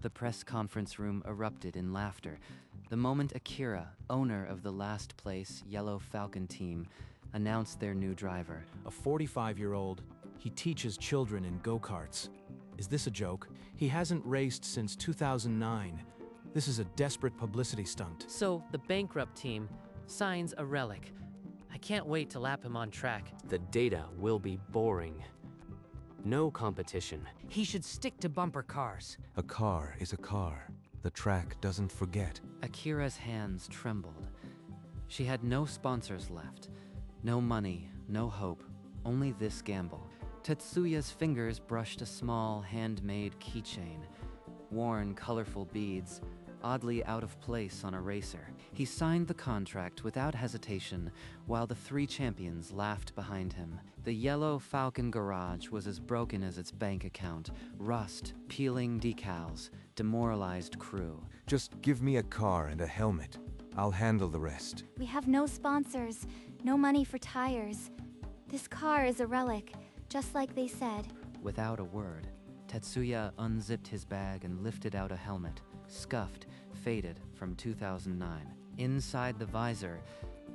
The press conference room erupted in laughter the moment Akira, owner of the last place Yellow Falcon team, announced their new driver. A 45-year-old, he teaches children in go-karts. Is this a joke? He hasn't raced since 2009. This is a desperate publicity stunt. So, the bankrupt team signs a relic. I can't wait to lap him on track. The data will be boring. No competition. He should stick to bumper cars. A car is a car. The track doesn't forget. Akira's hands trembled. She had no sponsors left. No money, no hope, only this gamble. Tetsuya's fingers brushed a small, handmade keychain. Worn, colorful beads, oddly out of place on a racer. He signed the contract without hesitation, while the three champions laughed behind him. The Yellow Falcon garage was as broken as its bank account. Rust, peeling decals, demoralized crew. Just give me a car and a helmet. I'll handle the rest. We have no sponsors, no money for tires. This car is a relic, just like they said. Without a word, Tetsuya unzipped his bag and lifted out a helmet, scuffed, faded from 2009. Inside the visor,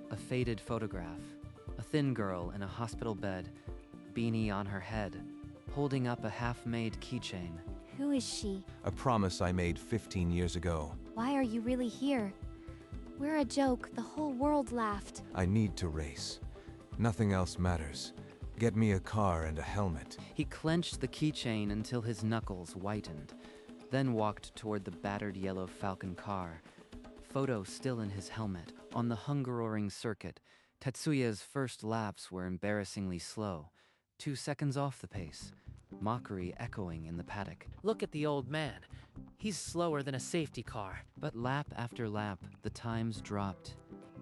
a faded photograph. A thin girl in a hospital bed, beanie on her head, holding up a half-made keychain. Who is she? A promise I made 15 years ago. Why are you really here? We're a joke. The whole world laughed. I need to race. Nothing else matters. Get me a car and a helmet. He clenched the keychain until his knuckles whitened, then walked toward the battered Yellow Falcon car, photo still in his helmet. On the Hungaroring circuit, Tetsuya's first laps were embarrassingly slow, 2 seconds off the pace, mockery echoing in the paddock. Look at the old man. He's slower than a safety car. But lap after lap, the times dropped.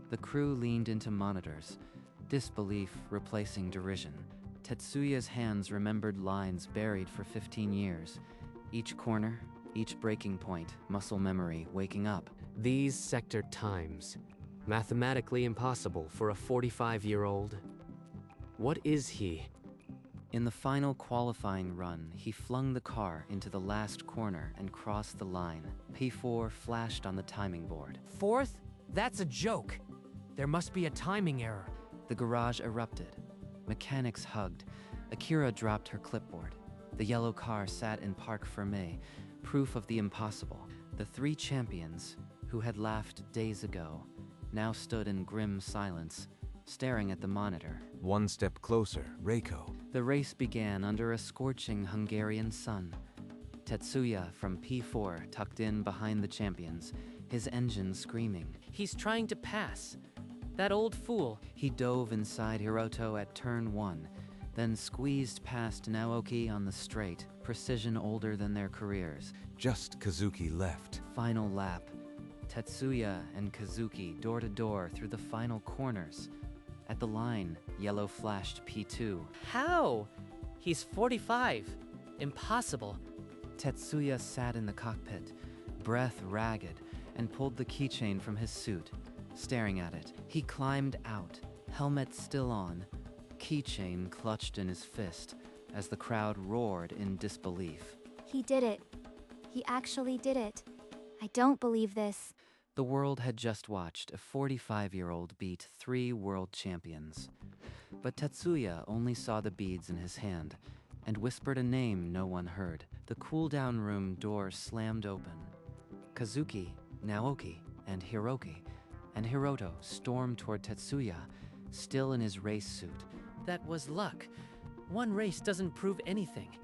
The crew leaned into monitors, disbelief replacing derision. Tetsuya's hands remembered lines buried for 15 years. Each corner, each breaking point, muscle memory waking up. These sector times. Mathematically impossible for a 45-year-old. What is he? In the final qualifying run, he flung the car into the last corner and crossed the line. P4 flashed on the timing board. Fourth? That's a joke. There must be a timing error. The garage erupted. Mechanics hugged. Akira dropped her clipboard. The yellow car sat in Parc Fermé, proof of the impossible. The three champions, who had laughed days ago, now stood in grim silence, staring at the monitor. One step closer, Reiko. The race began under a scorching Hungarian sun. Tetsuya from P4 tucked in behind the champions, his engine screaming. He's trying to pass. That old fool. He dove inside Hiroto at turn 1, then squeezed past Naoki on the straight, precision older than their careers. Just Kazuki left. Final lap. Tetsuya and Kazuki door to door through the final corners. At the line, yellow flashed P2. How? He's 45. Impossible. Tetsuya sat in the cockpit, breath ragged, and pulled the keychain from his suit, staring at it. He climbed out, helmet still on, keychain clutched in his fist, as the crowd roared in disbelief. He did it. He actually did it. I don't believe this. The world had just watched a 45-year-old beat 3 world champions. But Tetsuya only saw the beads in his hand and whispered a name no one heard. The cool-down room door slammed open. Kazuki, Naoki, and Hiroto stormed toward Tetsuya, still in his race suit. That was luck. One race doesn't prove anything.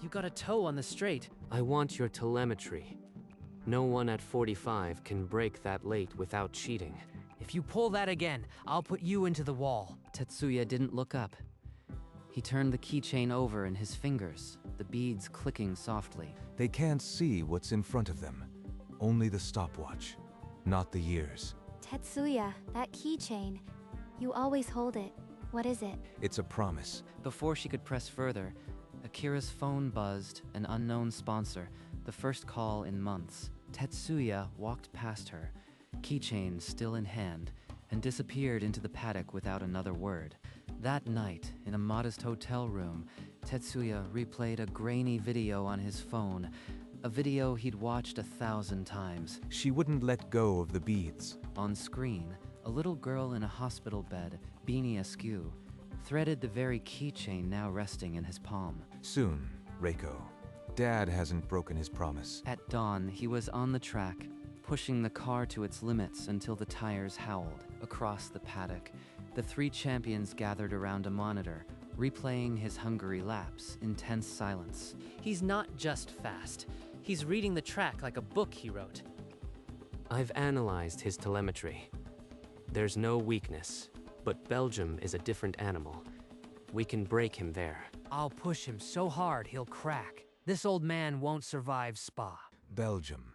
You got a toe on the straight. I want your telemetry. No one at 45 can break that late without cheating. If you pull that again, I'll put you into the wall. Tetsuya didn't look up. He turned the keychain over in his fingers, the beads clicking softly. They can't see what's in front of them. Only the stopwatch, not the years. Tetsuya, that keychain. You always hold it. What is it? It's a promise. Before she could press further, Akira's phone buzzed, an unknown sponsor, the first call in months. Tetsuya walked past her, keychain still in hand, and disappeared into the paddock without another word. That night, in a modest hotel room, Tetsuya replayed a grainy video on his phone, a video he'd watched 1,000 times. She wouldn't let go of the beads. On screen, a little girl in a hospital bed, beanie askew, threaded the very keychain now resting in his palm. Soon, Reiko. Dad hasn't broken his promise. At dawn, he was on the track, pushing the car to its limits until the tires howled. Across the paddock, the three champions gathered around a monitor, replaying his Hungary laps in tense silence. He's not just fast. He's reading the track like a book he wrote. I've analyzed his telemetry. There's no weakness, but Belgium is a different animal. We can break him there. I'll push him so hard he'll crack. This old man won't survive Spa. Belgium.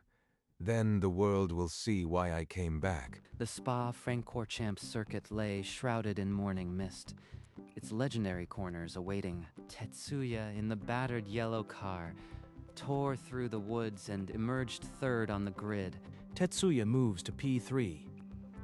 Then the world will see why I came back. The Spa-Francorchamps circuit lay shrouded in morning mist, its legendary corners awaiting. Tetsuya, in the battered yellow car, tore through the woods and emerged third on the grid. Tetsuya moves to P3.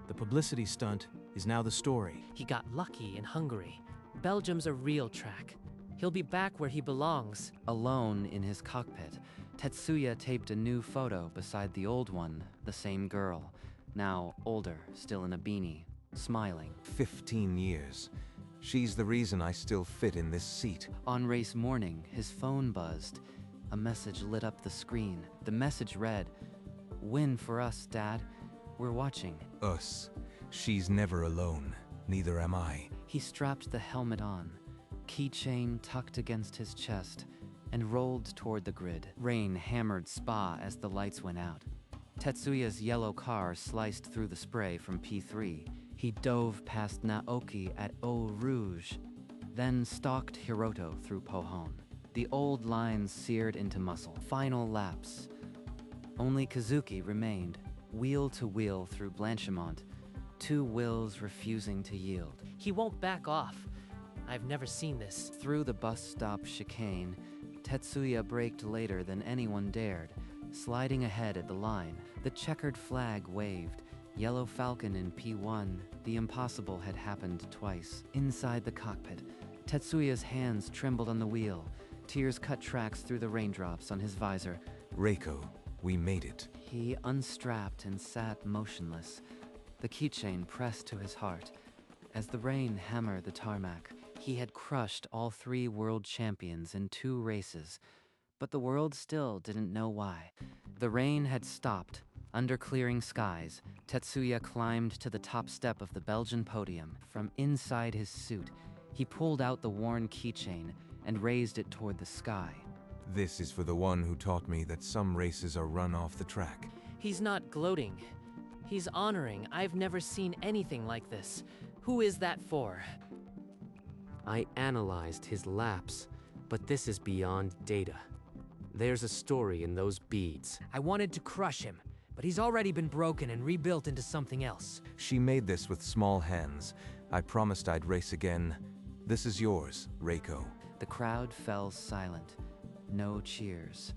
The publicity stunt is now the story. He got lucky in Hungary. Belgium's a real track. He'll be back where he belongs. Alone in his cockpit, Tetsuya taped a new photo beside the old one, the same girl, now older, still in a beanie, smiling. 15 years. She's the reason I still fit in this seat. On race morning, his phone buzzed. A message lit up the screen. The message read, "Win for us, Dad. We're watching." Us. She's never alone. Neither am I. He strapped the helmet on, keychain tucked against his chest, and rolled toward the grid. Rain hammered Spa as the lights went out. Tetsuya's yellow car sliced through the spray from P3. He dove past Naoki at Eau Rouge, then stalked Hiroto through Pohon. The old lines seared into muscle. Final laps. Only Kazuki remained, wheel to wheel through Blanchimont, two wills refusing to yield. He won't back off. I've never seen this. Through the bus stop chicane, Tetsuya braked later than anyone dared, sliding ahead at the line. The checkered flag waved. Yellow Falcon in P1, the impossible had happened twice. Inside the cockpit, Tetsuya's hands trembled on the wheel. Tears cut tracks through the raindrops on his visor. Reiko, we made it. He unstrapped and sat motionless, the keychain pressed to his heart. As the rain hammered the tarmac, he had crushed all three world champions in 2 races, but the world still didn't know why. The rain had stopped. Under clearing skies, Tetsuya climbed to the top step of the Belgian podium. From inside his suit, he pulled out the worn keychain and raised it toward the sky. This is for the one who taught me that some races are run off the track. He's not gloating. He's honoring. I've never seen anything like this. Who is that for? I analyzed his laps, but this is beyond data. There's a story in those beads. I wanted to crush him, but he's already been broken and rebuilt into something else. She made this with small hands. I promised I'd race again. This is yours, Reiko. The crowd fell silent. No cheers.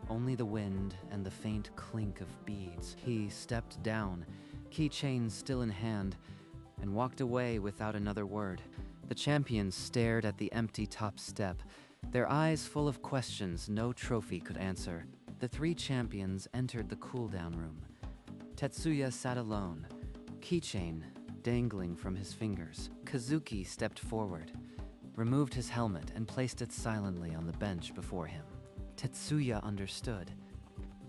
Only the wind and the faint clink of beads. He stepped down, keychain still in hand, and walked away without another word. The champions stared at the empty top step, their eyes full of questions no trophy could answer. The 3 champions entered the cool-down room. Tetsuya sat alone, keychain dangling from his fingers. Kazuki stepped forward, removed his helmet, and placed it silently on the bench before him. Tetsuya understood.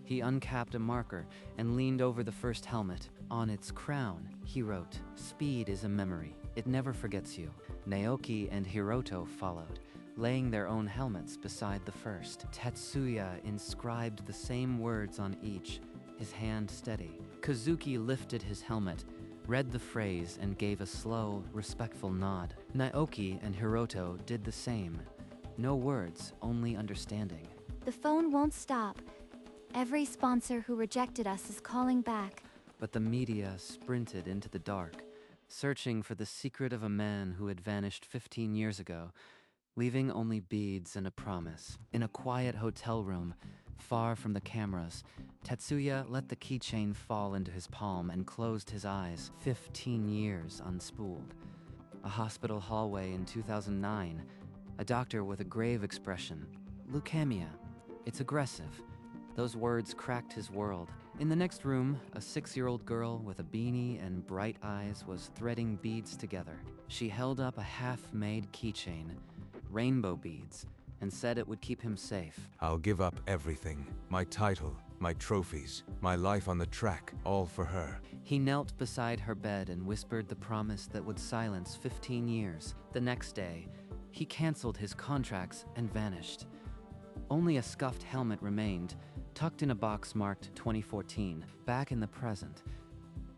He uncapped a marker and leaned over the first helmet. On its crown, he wrote, "Speed is a memory. It never forgets you." Naoki and Hiroto followed, laying their own helmets beside the first. Tetsuya inscribed the same words on each, his hand steady. Kazuki lifted his helmet, read the phrase, and gave a slow, respectful nod. Naoki and Hiroto did the same. No words, only understanding. The phone won't stop. Every sponsor who rejected us is calling back. But the media sprinted into the dark, searching for the secret of a man who had vanished 15 years ago, leaving only beads and a promise. In a quiet hotel room, far from the cameras, Tetsuya let the keychain fall into his palm and closed his eyes. 15 years unspooled. A hospital hallway in 2009. A doctor with a grave expression. Leukemia. It's aggressive. Those words cracked his world. In the next room, a 6-year-old girl with a beanie and bright eyes was threading beads together. She held up a half-made keychain, rainbow beads, and said it would keep him safe. I'll give up everything. My title, my trophies, my life on the track, all for her. He knelt beside her bed and whispered the promise that would silence 15 years. The next day, he canceled his contracts and vanished. Only a scuffed helmet remained, tucked in a box marked 2014. Back in the present,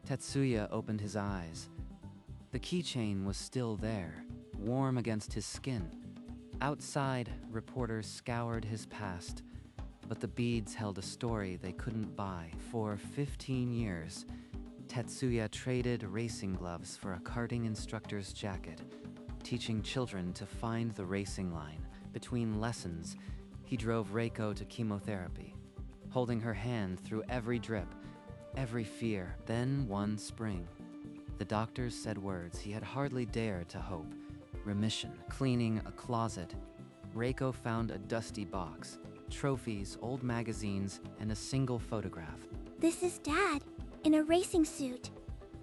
Tetsuya opened his eyes. The keychain was still there, warm against his skin. Outside, reporters scoured his past, but the beads held a story they couldn't buy. For 15 years, Tetsuya traded racing gloves for a karting instructor's jacket, teaching children to find the racing line. Between lessons, he drove Reiko to chemotherapy, holding her hand through every drip, every fear. Then one spring, the doctors said words he had hardly dared to hope. Remission. Cleaning a closet, Reiko found a dusty box, trophies, old magazines, and a single photograph. This is Dad, in a racing suit,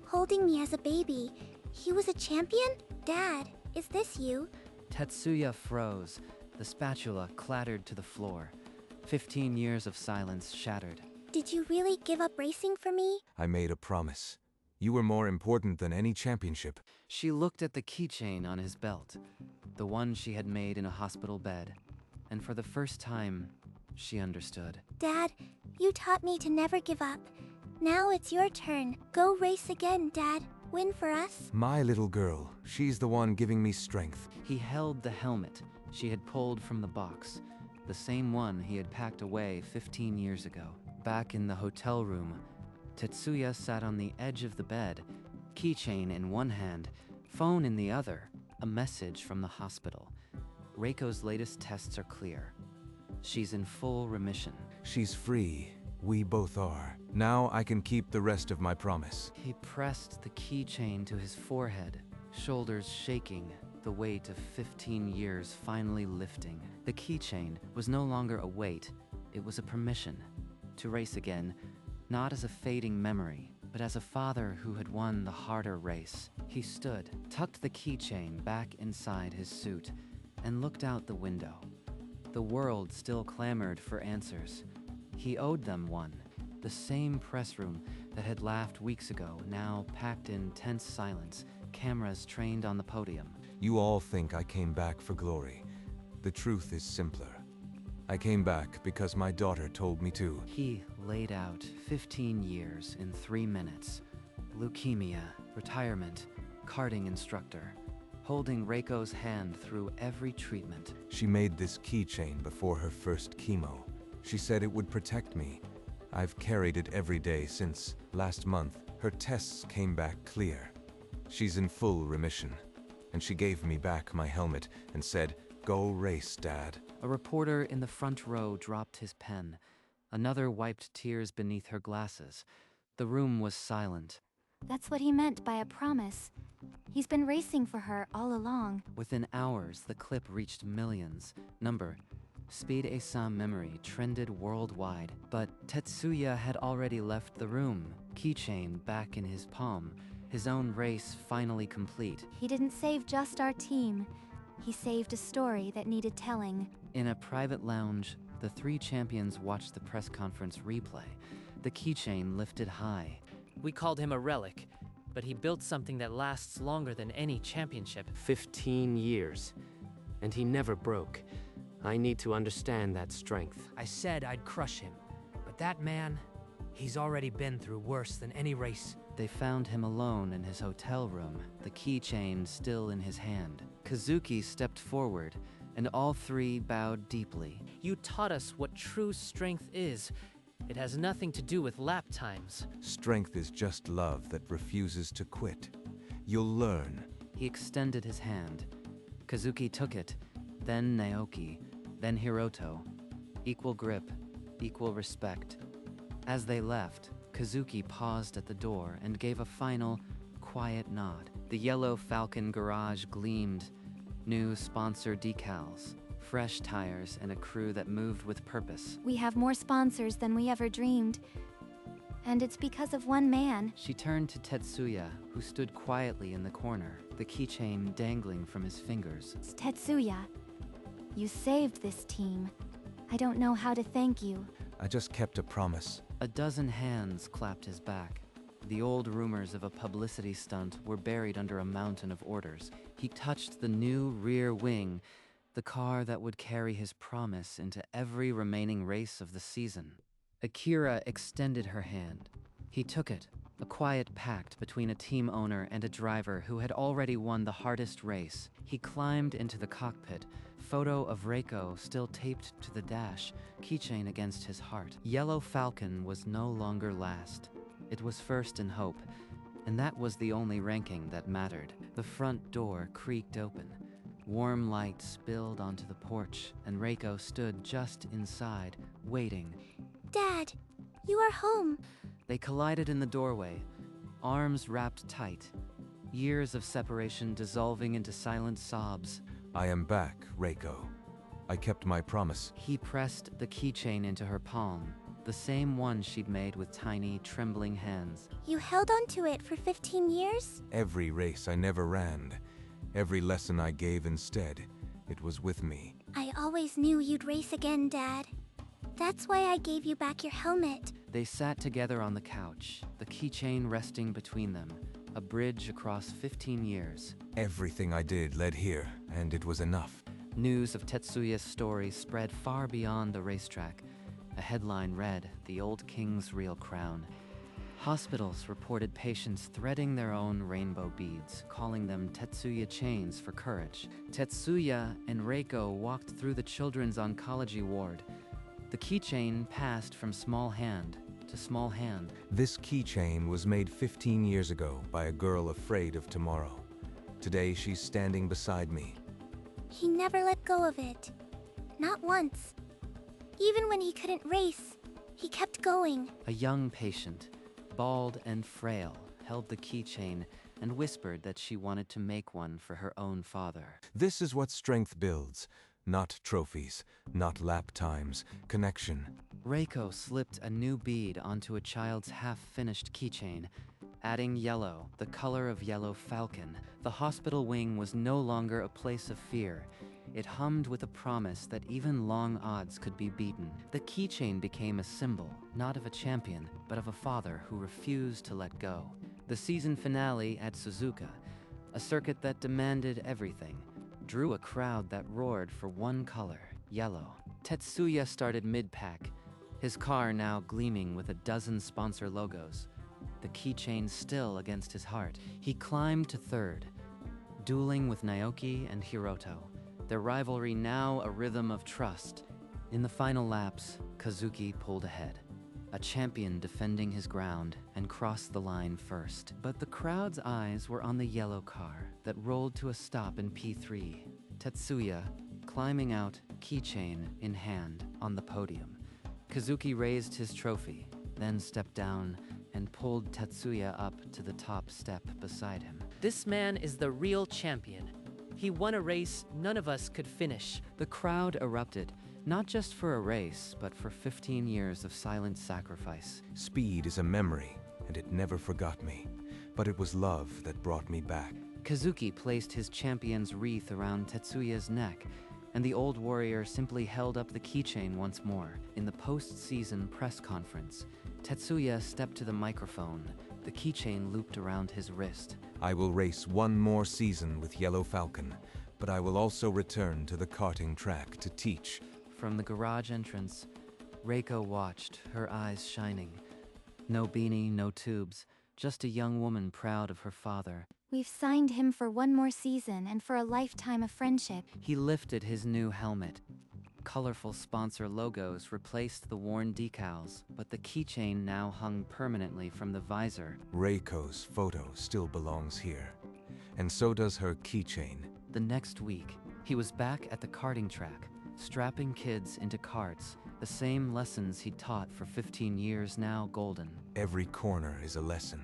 holding me as a baby. He was a champion? Dad, is this you? Tetsuya froze. The spatula clattered to the floor. 15 years of silence shattered. Did you really give up racing for me? I made a promise. You were more important than any championship. She looked at the keychain on his belt, the one she had made in a hospital bed, and for the first time, she understood. Dad, you taught me to never give up. Now it's your turn. Go race again, Dad. Win for us. My little girl, she's the one giving me strength. He held the helmet she had pulled from the box, the same one he had packed away 15 years ago. Back in the hotel room, Tetsuya sat on the edge of the bed, keychain in one hand, phone in the other, a message from the hospital. Reiko's latest tests are clear. She's in full remission. She's free. We both are. Now I can keep the rest of my promise. He pressed the keychain to his forehead, shoulders shaking, the weight of 15 years finally lifting. The keychain was no longer a weight, it was a permission to race again, not as a fading memory, but as a father who had won the harder race. He stood, tucked the keychain back inside his suit, and looked out the window. The world still clamored for answers. He owed them one. The same press room that had laughed weeks ago, now packed in tense silence, cameras trained on the podium. You all think I came back for glory. The truth is simpler. I came back because my daughter told me to. He laid out 15 years in 3 minutes. Leukemia, retirement, karting instructor, holding Reiko's hand through every treatment. She made this keychain before her first chemo. She said it would protect me. I've carried it every day since last month. Her tests came back clear. She's in full remission. And she gave me back my helmet and said, "Go race, Dad." A reporter in the front row dropped his pen. Another wiped tears beneath her glasses. The room was silent. That's what he meant by a promise. He's been racing for her all along. Within hours, the clip reached millions. Number, Speed Asam memory trended worldwide. But Tetsuya had already left the room, keychain back in his palm. His own race finally complete. He didn't save just our team. He saved a story that needed telling. In a private lounge, the 3 champions watched the press conference replay. The keychain lifted high. We called him a relic, but he built something that lasts longer than any championship. 15 years. And he never broke. I need to understand that strength. I said I'd crush him, but that man, he's already been through worse than any race. They found him alone in his hotel room, the keychain still in his hand. Kazuki stepped forward, and all 3 bowed deeply. You taught us what true strength is. It has nothing to do with lap times. Strength is just love that refuses to quit. You'll learn. He extended his hand. Kazuki took it, then Naoki, then Hiroto. Equal grip, equal respect. As they left, Kazuki paused at the door and gave a final, quiet nod. The yellow Falcon garage gleamed. New sponsor decals. fresh tires, and a crew that moved with purpose. We have more sponsors than we ever dreamed. And it's because of one man. She turned to Tetsuya, who stood quietly in the corner, the keychain dangling from his fingers. Tetsuya, you saved this team. I don't know how to thank you. I just kept a promise. A dozen hands clapped his back. The old rumors of a publicity stunt were buried under a mountain of orders. He touched the new rear wing, the car that would carry his promise into every remaining race of the season. Akira extended her hand. He took it, a quiet pact between a team owner and a driver who had already won the hardest race. He climbed into the cockpit, photo of Reiko still taped to the dash, keychain against his heart. Yellow Falcon was no longer last. It was first in hope, and that was the only ranking that mattered. The front door creaked open. Warm light spilled onto the porch, and Reiko stood just inside, waiting. Dad, you are home. They collided in the doorway, arms wrapped tight, years of separation dissolving into silent sobs. I am back, Reiko. I kept my promise. He pressed the keychain into her palm, the same one she'd made with tiny, trembling hands. You held on to it for 15 years? Every race I never ran, every lesson I gave instead, it was with me. I always knew you'd race again, Dad. That's why I gave you back your helmet. They sat together on the couch, the keychain resting between them, a bridge across 15 years. Everything I did led here, and it was enough. News of Tetsuya's story spread far beyond the racetrack. A headline read, "The Old King's Real Crown." Hospitals reported patients threading their own rainbow beads, calling them Tetsuya chains for courage. Tetsuya and Reiko walked through the children's oncology ward. The keychain passed from small hand to small hand. This keychain was made 15 years ago by a girl afraid of tomorrow. Today she's standing beside me. He never let go of it. Not once. Even when he couldn't race, he kept going. A young patient, bald and frail, held the keychain and whispered that she wanted to make one for her own father. This is what strength builds. Not trophies, not lap times, connection. Reiko slipped a new bead onto a child's half-finished keychain, adding yellow, the color of Yellow Falcon. The hospital wing was no longer a place of fear. It hummed with a promise that even long odds could be beaten. The keychain became a symbol, not of a champion, but of a father who refused to let go. The season finale at Suzuka, a circuit that demanded everything, drew a crowd that roared for one color, yellow. Tetsuya started mid-pack, his car now gleaming with a dozen sponsor logos, the keychain still against his heart. He climbed to third, dueling with Naoki and Hiroto, their rivalry now a rhythm of trust. In the final laps, Kazuki pulled ahead, a champion defending his ground, and crossed the line first. But the crowd's eyes were on the yellow car that rolled to a stop in P3. Tetsuya, climbing out, keychain in hand, on the podium. Kazuki raised his trophy, then stepped down and pulled Tetsuya up to the top step beside him. This man is the real champion. He won a race none of us could finish. The crowd erupted, not just for a race, but for 15 years of silent sacrifice. Speed is a memory, and it never forgot me. But it was love that brought me back. Kazuki placed his champion's wreath around Tetsuya's neck, and the old warrior simply held up the keychain once more. In the post-season press conference, Tetsuya stepped to the microphone, the keychain looped around his wrist. I will race one more season with Yellow Falcon, but I will also return to the karting track to teach. From the garage entrance, Reiko watched, her eyes shining. No beanie, no tubes, just a young woman proud of her father. We've signed him for one more season and for a lifetime of friendship. He lifted his new helmet. Colorful sponsor logos replaced the worn decals, but the keychain now hung permanently from the visor. Reiko's photo still belongs here, and so does her keychain. The next week, he was back at the karting track, strapping kids into carts, the same lessons he'd taught for 15 years now golden. Every corner is a lesson,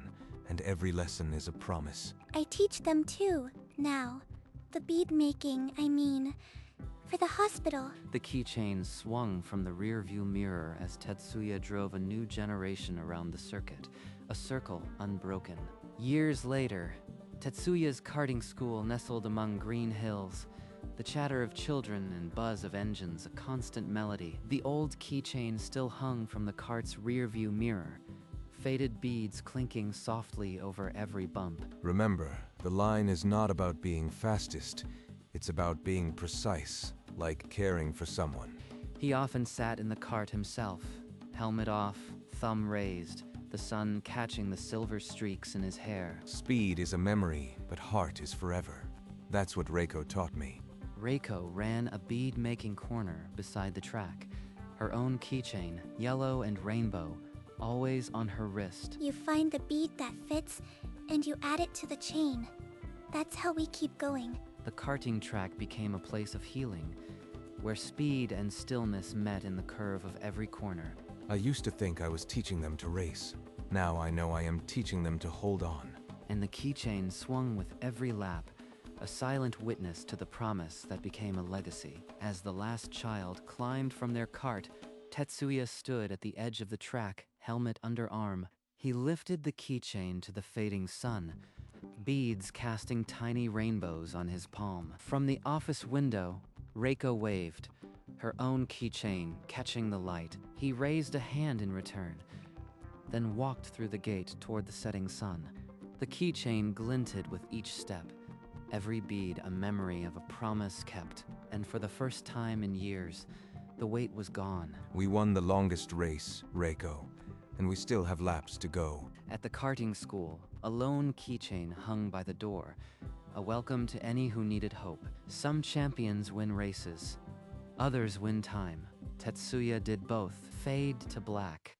and every lesson is a promise. I teach them too, now. The bead making, I mean. For the hospital. The keychain swung from the rearview mirror as Tetsuya drove a new generation around the circuit, a circle unbroken. Years later, Tetsuya's karting school nestled among green hills. The chatter of children and buzz of engines a constant melody. The old keychain still hung from the cart's rearview mirror, faded beads clinking softly over every bump. Remember, the line is not about being fastest. It's about being precise, like caring for someone. He often sat in the cart himself, helmet off, thumb raised, the sun catching the silver streaks in his hair. Speed is a memory, but heart is forever. That's what Reiko taught me. Reiko ran a bead-making corner beside the track, her own keychain, yellow and rainbow, always on her wrist. You find the bead that fits, and you add it to the chain. That's how we keep going. The karting track became a place of healing, where speed and stillness met in the curve of every corner. I used to think I was teaching them to race. Now I know I am teaching them to hold on. And the keychain swung with every lap, a silent witness to the promise that became a legacy. As the last child climbed from their cart, Tetsuya stood at the edge of the track, helmet under arm. He lifted the keychain to the fading sun, beads casting tiny rainbows on his palm. From the office window, Reiko waved, her own keychain catching the light. He raised a hand in return, then walked through the gate toward the setting sun. The keychain glinted with each step, every bead a memory of a promise kept, and for the first time in years, the wait was gone. We won the longest race, Reiko, and we still have laps to go. At the karting school, a lone keychain hung by the door, a welcome to any who needed hope. Some champions win races, others win time. Tetsuya did both, fade to black.